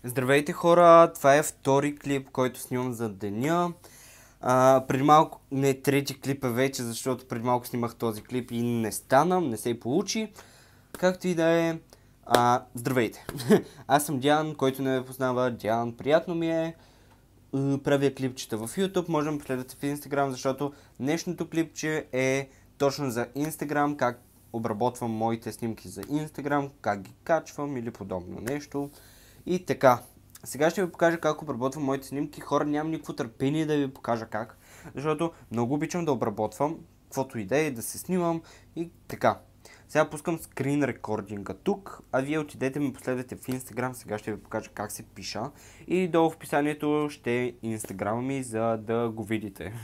Здравейте хора, това е втори клип, който снимам за деня. Преди малко, не трети клип е вече, защото преди малко снимах този клип и не стана, не се получи. Както и да е, здравейте. Аз съм Диан, който не ме познава. Диан, приятно ми е. Правя клипчета в YouTube, може да ме последвате в Instagram, защото днешното клипче е точно за Instagram, как обработвам моите снимки за Instagram, как ги качвам или подобно нещо. И така, сега ще ви покажа как обработвам моите снимки. Хора, нямам никакво търпение да ви покажа как, защото много обичам да обработвам, каквото и да се снимам и така. Сега пускам скрин рекординга тук, а вие отидете ме последвате в Instagram, сега ще ви покажа как се пиша. И долу в описанието ще е Instagram ми, за да го видите.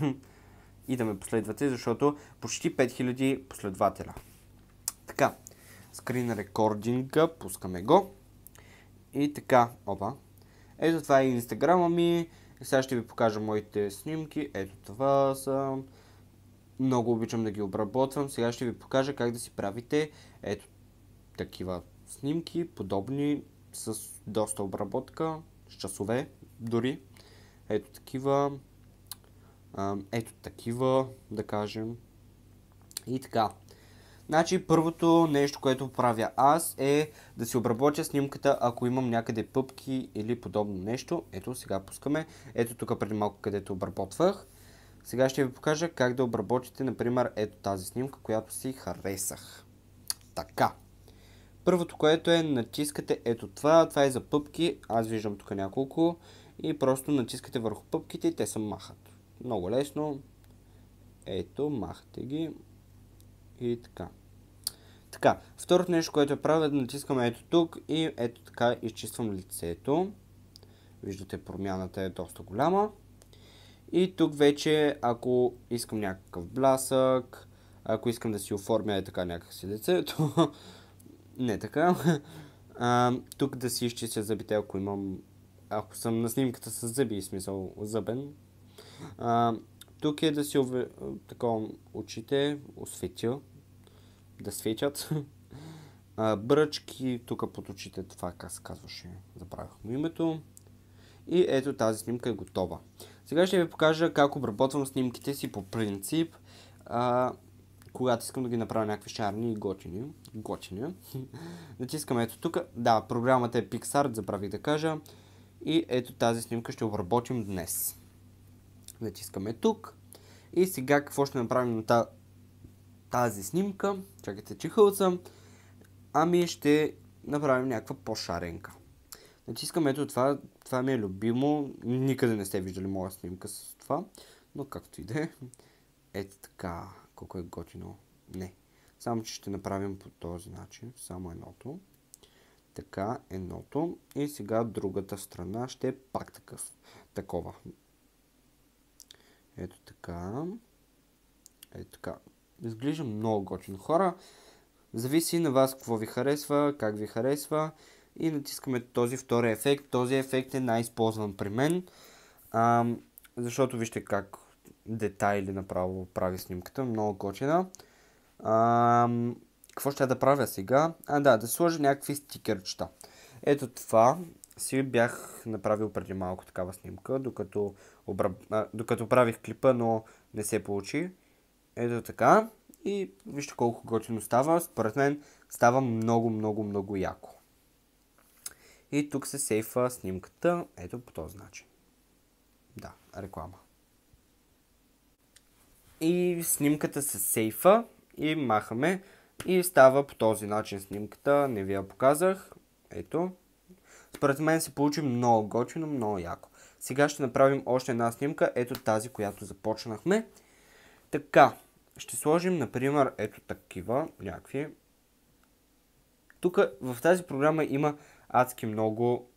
И да ме последвате, защото почти 5000 последователя. Така, скрин рекординга, пускаме го. И така, опа. Ето това е инстаграма ми. И сега ще ви покажа моите снимки. Ето това са. Много обичам да ги обработвам. Сега ще ви покажа как да си правите ето такива снимки, подобни с доста обработка, с часове дори. Ето такива. Ето такива, да кажем. И така. Значи първото нещо, което правя аз е да си обработя снимката, ако имам някъде пъпки или подобно нещо. Ето сега пускаме. Ето тук преди малко където обработвах. Сега ще ви покажа как да обработите, например, ето тази снимка, която си харесах. Така. Първото, което е, натискате ето това. Това е за пъпки. Аз виждам тук няколко. И просто натискате върху пъпките и те се махат. Много лесно. Ето, махате ги. И така. Така, второто нещо, което правя, да натискам ето тук и ето така изчиствам лицето. Виждате, промяната е доста голяма. И тук вече, ако искам някакъв блясък, ако искам да си оформя е така някакси лицето, не така. Тук да си изчистя зъбите, ако съм на снимката с зъби, смисъл зъбен. Тук е да си очите осветя. Да светят. Бръчки, тук под очите, това как се казваше, забравях му името. И ето тази снимка е готова. Сега ще ви покажа как обработвам снимките си по принцип, когато искам да ги направя някакви шарни и готини. Натискам ето тук. Да, програмата е PicsArt, забравих да кажа. И ето тази снимка ще обработим днес. Натискаме тук. И сега какво ще направим на тази снимка? Чакайте, чихълца. Ами ще направим някаква по-шаренка. Натискам ето това. Това ми е любимо. Никъде не сте виждали моя снимка с това. Но както и да е. Ето така. Колко е готино. Не. Само че ще направим по този начин. Само едното. Така, едното. И сега другата страна ще е пак такова. Ето така. Ето така. Изглежда много готино, хора. Зависи на вас какво ви харесва, как ви харесва. И натискаме този втори ефект. Този ефект е най-използван при мен. Защото вижте как детайли направо прави снимката. Много готина. Какво ще да правя сега? Да сложа някакви стикерчета. Ето това си бях направил преди малко такава снимка, докато правих клипа, но не се получи. Ето така. И вижте колко готино става. Според мен става много яко. И тук се сейфа снимката. Ето по този начин. Да, реклама. И снимката се сейфа и махаме. И става по този начин снимката. Не ви я показах. Ето. Според мен се получи много готино, много яко. Сега ще направим още една снимка. Ето тази, която започнахме. Така. Ще сложим, например, ето такива някакви. Тук в тази програма има адски много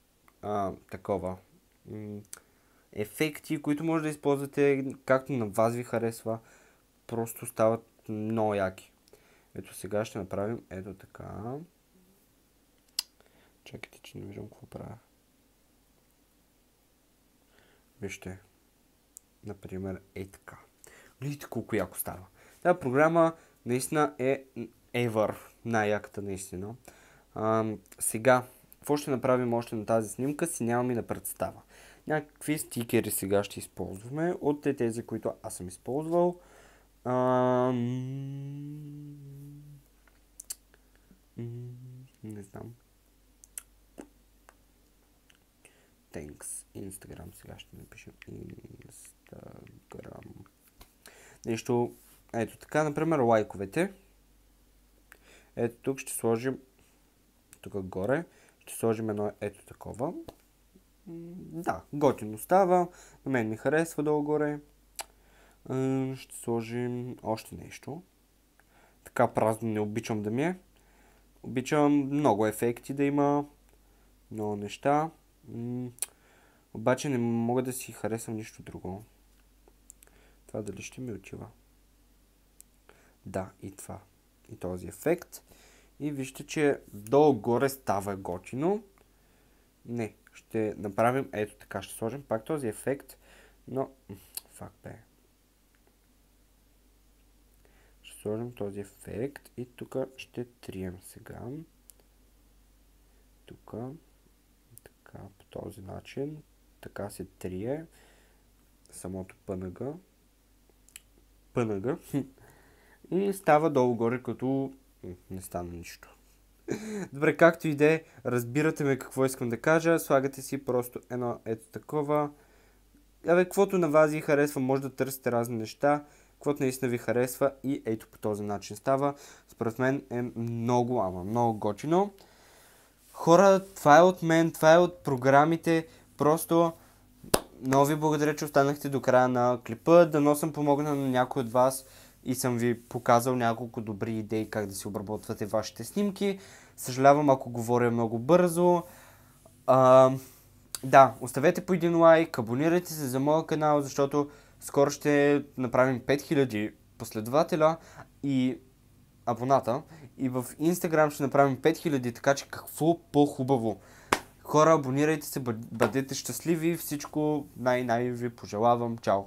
ефекти, които може да използвате както на вас ви харесва. Просто стават много яки. Ето сега ще направим ето така. Чакайте, че не виждам какво правя. Вижте. Например, така. Видите колко яко става. Тази програма наистина е ever най-яката наистина. Сега, какво ще направим още на тази снимка, си нямам и на представа. Някакви стикери сега ще използваме от тези, които аз съм използвал. Не знам. Thanks. Instagram. Сега ще напишем Instagram. Нещо, ето така, например, лайковете. Ето тук ще сложим, тук горе, ще сложим едно ето такова. Да, готино става. На мен ми харесва долу горе. Ще сложим още нещо. Така празно не обичам да ми е. Обичам много ефекти да има. Много неща. Обаче не мога да си харесвам нищо друго. Това дали ще ми отива? Да, и това. И този ефект. И вижте, че долу-горе става готино. Не, ще направим ето така. Ще сложим пак този ефект. Но, фак бе. Ще сложим този ефект и тук ще трием сега. Тук. Така, по този начин. Така се трие самото пънъга. И става долу-горе, като не стана нищо. Добре, както и да е, разбирате ме какво искам да кажа. Слагате си просто едно ето такова. Каквото на вас ви харесва, може да търсите разни неща. Каквото наистина ви харесва и ето по този начин става. Според мен е много, ама много готино. Хора, това е от мен, това е от програмите. Просто много ви благодаря, че останахте до края на клипа. Дано съм помогнал на някой от вас и съм ви показал няколко добри идеи как да си обработвате вашите снимки. Съжалявам, ако говоря много бързо. Да, оставете по един лайк, абонирайте се за моя канал, защото скоро ще направим 5000 последователя и абоната. И в Instagram ще направим 5000, така че какво по-хубаво. Хора, абонирайте се, бъдете щастливи, всичко най-най ви пожелавам. Чао!